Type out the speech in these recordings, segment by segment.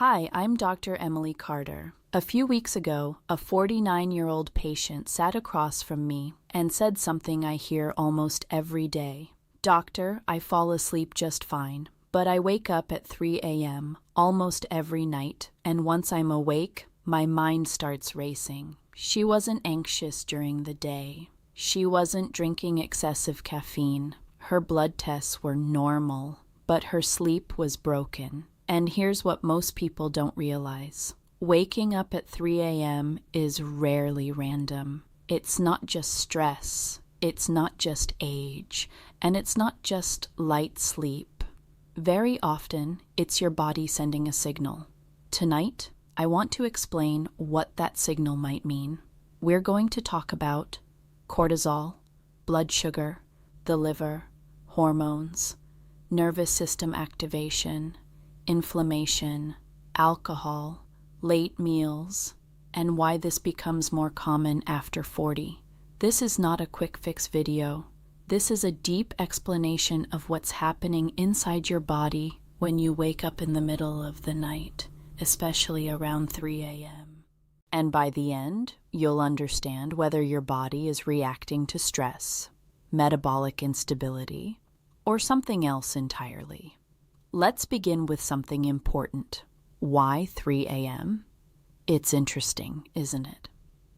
Hi, I'm Dr. Emily Carter. A few weeks ago, a 49-year-old patient sat across from me and said something I hear almost every day. Doctor, I fall asleep just fine, but I wake up at 3 a.m. almost every night, and once I'm awake, my mind starts racing. She wasn't anxious during the day. She wasn't drinking excessive caffeine. Her blood tests were normal, but her sleep was broken. And here's what most people don't realize. Waking up at 3 a.m. is rarely random. It's not just stress, it's not just age, and it's not just light sleep. Very often, it's your body sending a signal. Tonight, I want to explain what that signal might mean. We're going to talk about cortisol, blood sugar, the liver, hormones, nervous system activation, inflammation, alcohol, late meals, and why this becomes more common after 40. This is not a quick fix video. This is a deep explanation of what's happening inside your body when you wake up in the middle of the night, especially around 3 a.m. And by the end, you'll understand whether your body is reacting to stress, metabolic instability, or something else entirely. Let's begin with something important. Why 3 a.m.? It's interesting, isn't it?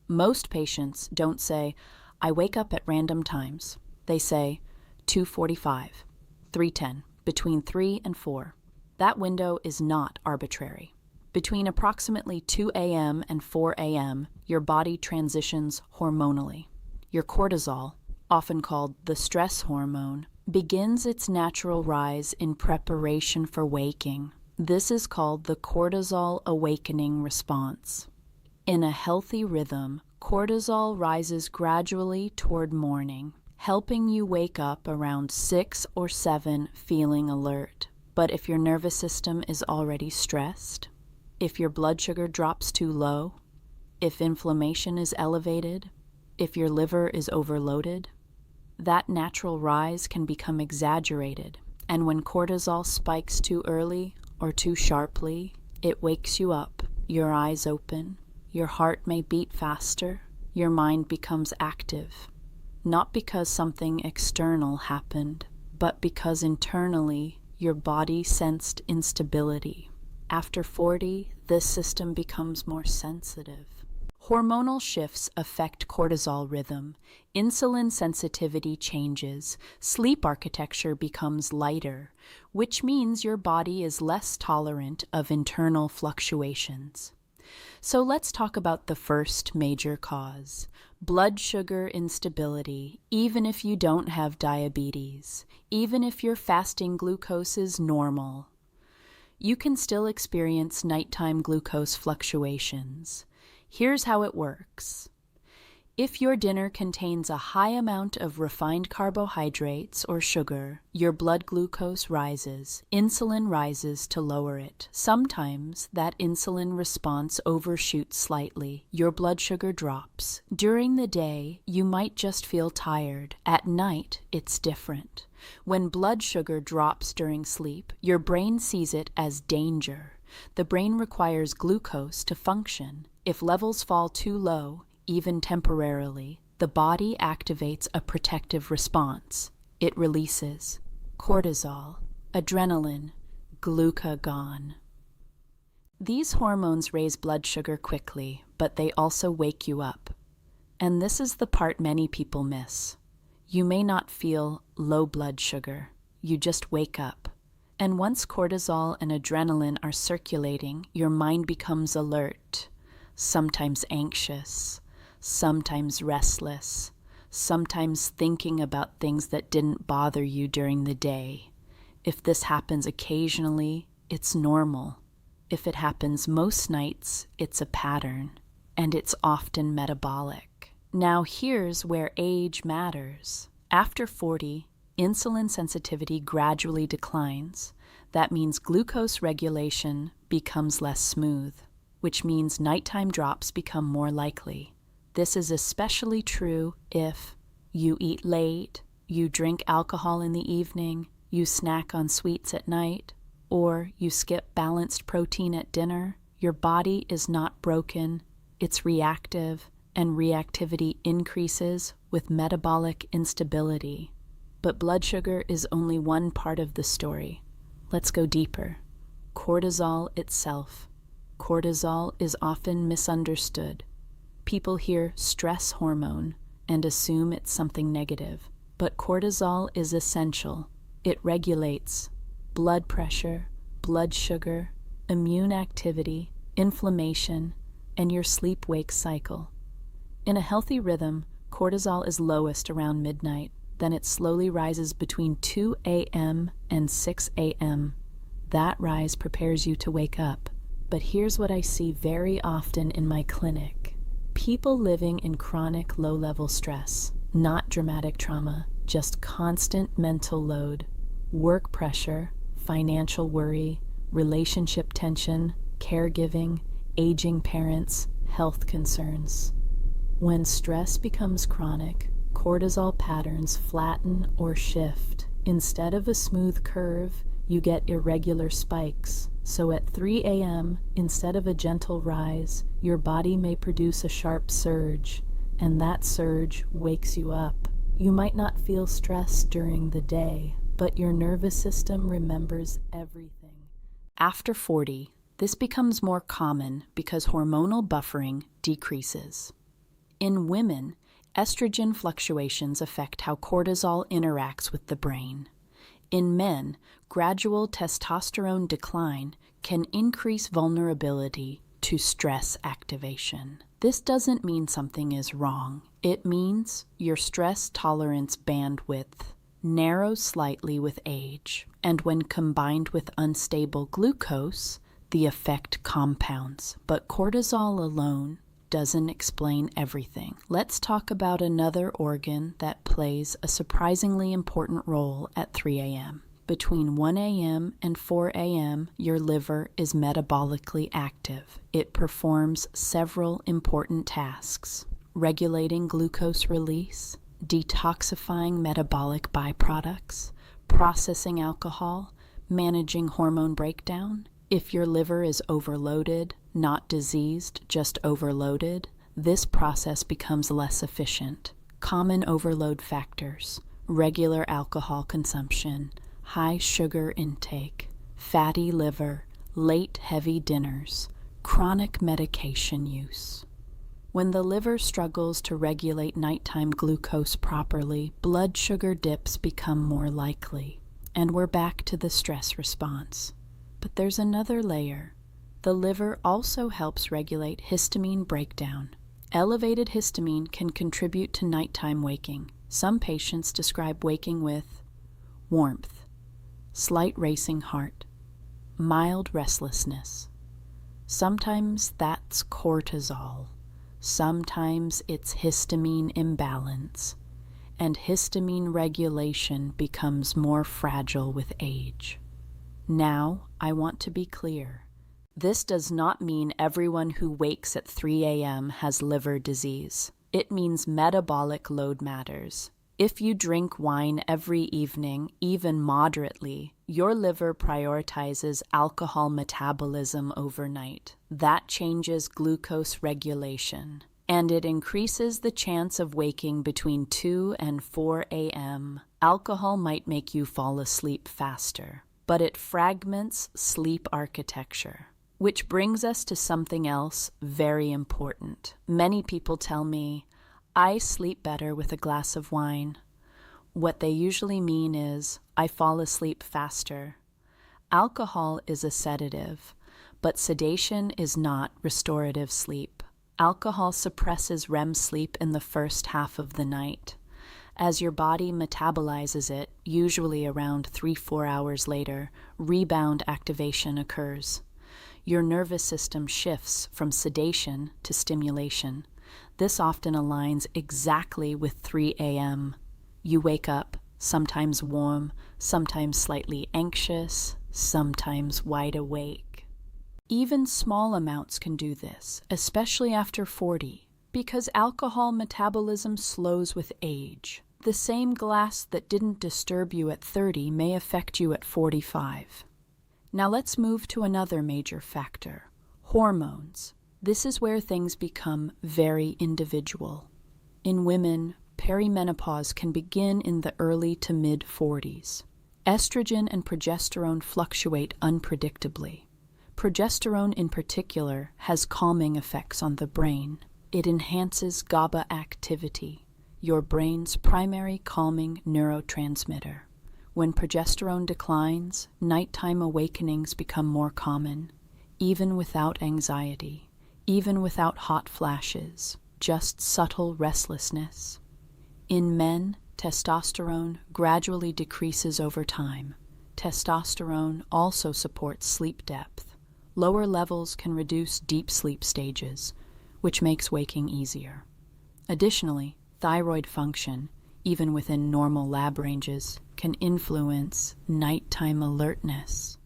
Most patients don't say, I wake up at random times. They say 2:45, 3:10, between 3 and 4. That window is not arbitrary. Between approximately 2 a.m. and 4 a.m., your body transitions hormonally. Your cortisol, often called the stress hormone, begins its natural rise in preparation for waking. This is called the cortisol awakening response. In a healthy rhythm, cortisol rises gradually toward morning, helping you wake up around 6 or 7 feeling alert. But if your nervous system is already stressed, if your blood sugar drops too low, if inflammation is elevated, if your liver is overloaded, that natural rise can become exaggerated, and when cortisol spikes too early or too sharply, it wakes you up, your eyes open, your heart may beat faster, your mind becomes active. Not because something external happened, but because internally your body sensed instability. After 40, this system becomes more sensitive. Hormonal shifts affect cortisol rhythm, insulin sensitivity changes, sleep architecture becomes lighter, which means your body is less tolerant of internal fluctuations. So let's talk about the first major cause, blood sugar instability, even if you don't have diabetes, even if your fasting glucose is normal. You can still experience nighttime glucose fluctuations. Here's how it works. If your dinner contains a high amount of refined carbohydrates or sugar, your blood glucose rises. Insulin rises to lower it. Sometimes that insulin response overshoots slightly. Your blood sugar drops. During the day, you might just feel tired. At night, it's different. When blood sugar drops during sleep, your brain sees it as danger. The brain requires glucose to function. If levels fall too low, even temporarily, the body activates a protective response. It releases cortisol, adrenaline, glucagon. These hormones raise blood sugar quickly, but they also wake you up. And this is the part many people miss. You may not feel low blood sugar. You just wake up. And once cortisol and adrenaline are circulating, your mind becomes alert, sometimes anxious, sometimes restless, sometimes thinking about things that didn't bother you during the day. If this happens occasionally, it's normal. If it happens most nights, it's a pattern, and it's often metabolic. Now here's where age matters. After 40, insulin sensitivity gradually declines. That means glucose regulation becomes less smooth, which means nighttime drops become more likely. This is especially true if you eat late, you drink alcohol in the evening, you snack on sweets at night, or you skip balanced protein at dinner, your body is not broken, it's reactive, and reactivity increases with metabolic instability. But blood sugar is only one part of the story. Let's go deeper. Cortisol itself. Cortisol is often misunderstood. People hear stress hormone and assume it's something negative. But cortisol is essential. It regulates blood pressure, blood sugar, immune activity, inflammation, and your sleep-wake cycle. In a healthy rhythm, cortisol is lowest around midnight. Then it slowly rises between 2 a.m. and 6 a.m. That rise prepares you to wake up. But here's what I see very often in my clinic. People living in chronic low-level stress, not dramatic trauma, just constant mental load, work pressure, financial worry, relationship tension, caregiving, aging parents, health concerns. When stress becomes chronic, cortisol patterns flatten or shift. Instead of a smooth curve, you get irregular spikes. So at 3 a.m., instead of a gentle rise, your body may produce a sharp surge, and that surge wakes you up. You might not feel stress during the day, but your nervous system remembers everything. After 40, this becomes more common because hormonal buffering decreases. In women, estrogen fluctuations affect how cortisol interacts with the brain. In men, gradual testosterone decline can increase vulnerability to stress activation. This doesn't mean something is wrong. It means your stress tolerance bandwidth narrows slightly with age, and when combined with unstable glucose, the effect compounds. But cortisol alone doesn't explain everything. Let's talk about another organ that plays a surprisingly important role at 3 a.m. Between 1 a.m. and 4 a.m., your liver is metabolically active. It performs several important tasks: regulating glucose release, detoxifying metabolic byproducts, processing alcohol, managing hormone breakdown. If your liver is overloaded, not diseased, just overloaded, this process becomes less efficient. Common overload factors: regular alcohol consumption, high sugar intake, fatty liver, late heavy dinners, chronic medication use. When the liver struggles to regulate nighttime glucose properly, blood sugar dips become more likely, and we're back to the stress response. But there's another layer. The liver also helps regulate histamine breakdown. Elevated histamine can contribute to nighttime waking. Some patients describe waking with warmth, slight racing heart, mild restlessness. Sometimes that's cortisol. Sometimes it's histamine imbalance. And histamine regulation becomes more fragile with age. Now, I want to be clear. This does not mean everyone who wakes at 3 a.m. has liver disease. It means metabolic load matters. If you drink wine every evening, even moderately, your liver prioritizes alcohol metabolism overnight. That changes glucose regulation, and it increases the chance of waking between 2 and 4 a.m. Alcohol might make you fall asleep faster, but it fragments sleep architecture. Which brings us to something else very important. Many people tell me, I sleep better with a glass of wine. What they usually mean is, I fall asleep faster. Alcohol is a sedative, but sedation is not restorative sleep. Alcohol suppresses REM sleep in the first half of the night. As your body metabolizes it, usually around 3-4 hours later, rebound activation occurs. Your nervous system shifts from sedation to stimulation. This often aligns exactly with 3 a.m. You wake up, sometimes warm, sometimes slightly anxious, sometimes wide awake. Even small amounts can do this, especially after 40, because alcohol metabolism slows with age. The same glass that didn't disturb you at 30 may affect you at 45. Now let's move to another major factor, hormones. This is where things become very individual. In women, perimenopause can begin in the early to mid-40s. Estrogen and progesterone fluctuate unpredictably. Progesterone in particular has calming effects on the brain. It enhances GABA activity, your brain's primary calming neurotransmitter. When progesterone declines, nighttime awakenings become more common, even without anxiety, even without hot flashes, just subtle restlessness. In men, testosterone gradually decreases over time. Testosterone also supports sleep depth. Lower levels can reduce deep sleep stages, which makes waking easier. Additionally, thyroid function, even within normal lab ranges, can influence nighttime alertness.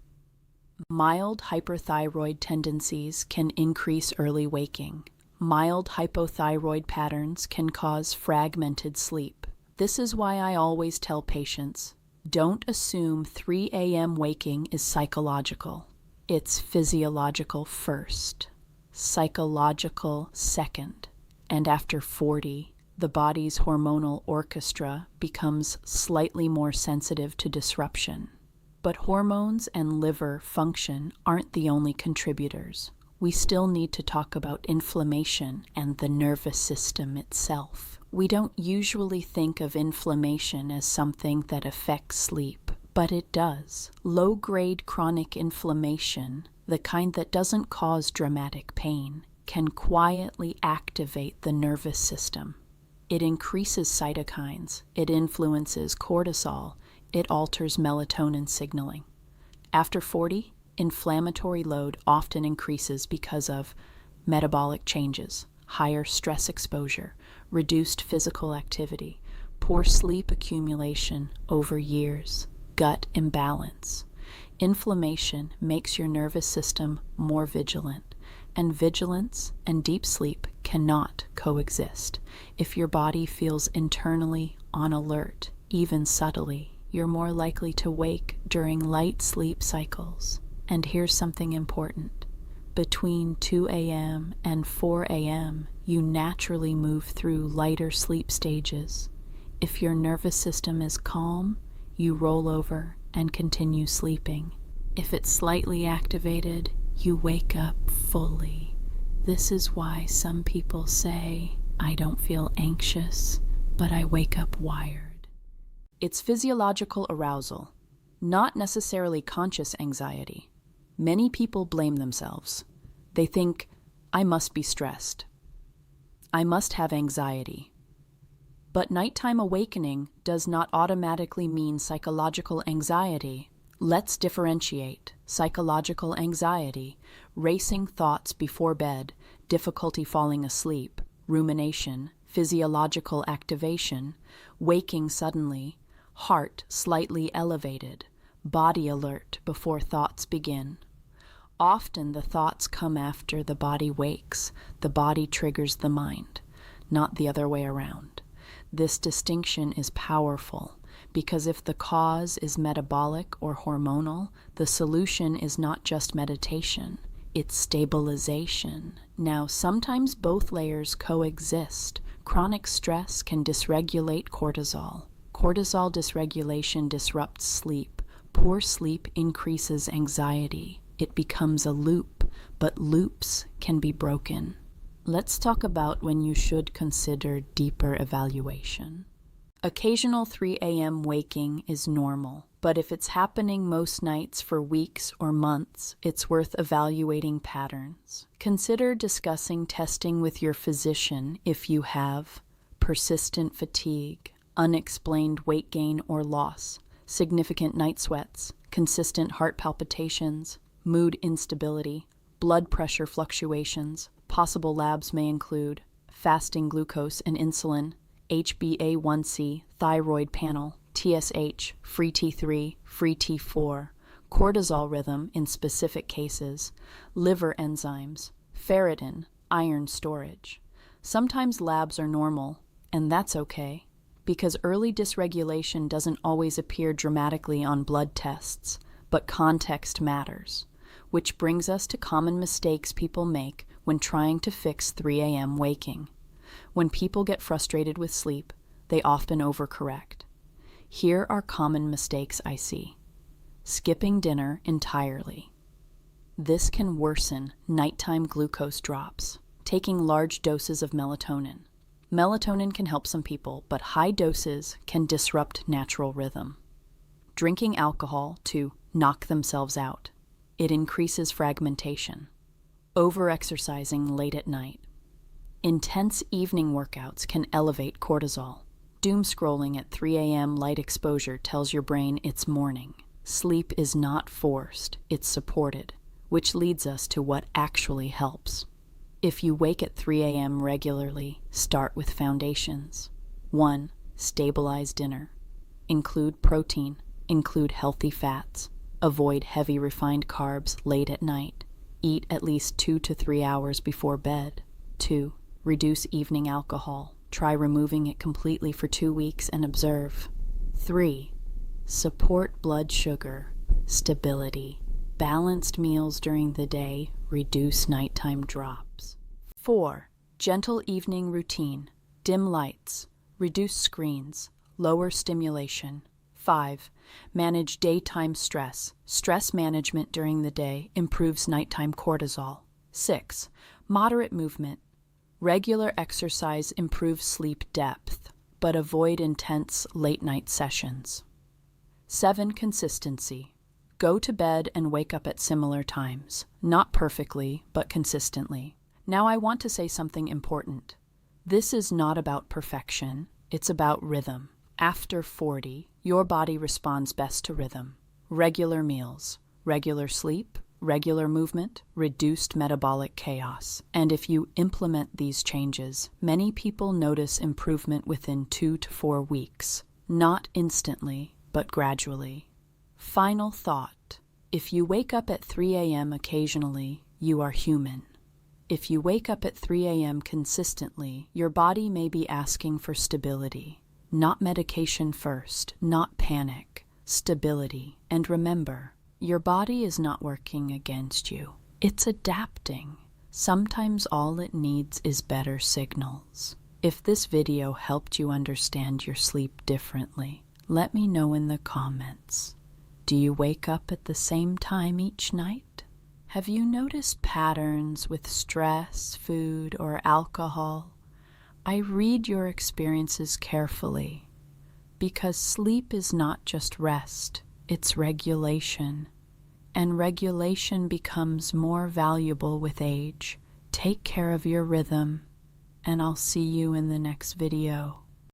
Mild hyperthyroid tendencies can increase early waking. Mild hypothyroid patterns can cause fragmented sleep. This is why I always tell patients, don't assume 3 a.m. waking is psychological. It's physiological first, psychological second, and after 40, the body's hormonal orchestra becomes slightly more sensitive to disruption. But hormones and liver function aren't the only contributors. We still need to talk about inflammation and the nervous system itself. We don't usually think of inflammation as something that affects sleep, but it does. Low-grade chronic inflammation, the kind that doesn't cause dramatic pain, can quietly activate the nervous system. It increases cytokines, it influences cortisol, it alters melatonin signaling. After 40, inflammatory load often increases because of metabolic changes, higher stress exposure, reduced physical activity, poor sleep accumulation over years, gut imbalance. Inflammation makes your nervous system more vigilant, and vigilance and deep sleep cannot coexist. If your body feels internally on alert, even subtly, you're more likely to wake during light sleep cycles. And here's something important. Between 2 a.m. and 4 a.m., you naturally move through lighter sleep stages. If your nervous system is calm, you roll over and continue sleeping. If it's slightly activated, you wake up fully. This is why some people say, I don't feel anxious, but I wake up wired. It's physiological arousal, not necessarily conscious anxiety. Many people blame themselves. They think, I must be stressed. I must have anxiety. But nighttime awakening does not automatically mean psychological anxiety. Let's differentiate psychological anxiety, racing thoughts before bed, difficulty falling asleep, rumination, physiological activation, waking suddenly, heart slightly elevated, body alert before thoughts begin. Often the thoughts come after the body wakes. The body triggers the mind, not the other way around. This distinction is powerful because if the cause is metabolic or hormonal, the solution is not just meditation, it's stabilization. Now, sometimes both layers coexist. Chronic stress can dysregulate cortisol. Cortisol dysregulation disrupts sleep. Poor sleep increases anxiety. It becomes a loop, but loops can be broken. Let's talk about when you should consider deeper evaluation. Occasional 3 a.m. waking is normal, but if it's happening most nights for weeks or months, it's worth evaluating patterns. Consider discussing testing with your physician if you have persistent fatigue, unexplained weight gain or loss, significant night sweats, consistent heart palpitations, mood instability, blood pressure fluctuations. Possible labs may include fasting glucose and insulin, HbA1c, thyroid panel, TSH, free T3, free T4, cortisol rhythm in specific cases, liver enzymes, ferritin, iron storage. Sometimes labs are normal, and that's okay, because early dysregulation doesn't always appear dramatically on blood tests, But context matters, which brings us to common mistakes people make when trying to fix 3 a.m. waking. When people get frustrated with sleep, they often overcorrect. Here are common mistakes I see. Skipping dinner entirely. This can worsen nighttime glucose drops. Taking large doses of melatonin. Melatonin can help some people, but high doses can disrupt natural rhythm. Drinking alcohol to knock themselves out. It increases fragmentation. Overexercising late at night. Intense evening workouts can elevate cortisol. Doom scrolling at 3 a.m. light exposure tells your brain it's morning. Sleep is not forced, it's supported, which leads us to what actually helps. If you wake at 3 a.m. regularly, start with foundations. 1. Stabilize dinner. Include protein, include healthy fats. Avoid heavy refined carbs late at night. Eat at least 2 to 3 hours before bed. 2. Reduce evening alcohol. Try removing it completely for 2 weeks and observe. 3. Support blood sugar stability. Balanced meals during the day reduce nighttime drops. 4. Gentle evening routine. Dim lights. Reduce screens. Lower stimulation. 5. Manage daytime stress. Stress management during the day improves nighttime cortisol. 6. Moderate movement. Regular exercise improves sleep depth, but avoid intense late-night sessions. 7. Consistency. Go to bed and wake up at similar times. Not perfectly, but consistently. Now I want to say something important. This is not about perfection, it's about rhythm. After 40, your body responds best to rhythm. Regular meals, regular sleep, regular movement, reduced metabolic chaos. And if you implement these changes, many people notice improvement within 2 to 4 weeks. Not instantly, but gradually. Final thought. If you wake up at 3 a.m. occasionally, you are human. If you wake up at 3 a.m. consistently, your body may be asking for stability. Not medication first, not panic. Stability. And remember, your body is not working against you. It's adapting. Sometimes all it needs is better signals. If this video helped you understand your sleep differently, let me know in the comments. Do you wake up at the same time each night? Have you noticed patterns with stress, food, or alcohol? I read your experiences carefully because sleep is not just rest, it's regulation. And regulation becomes more valuable with age. Take care of your rhythm, and I'll see you in the next video.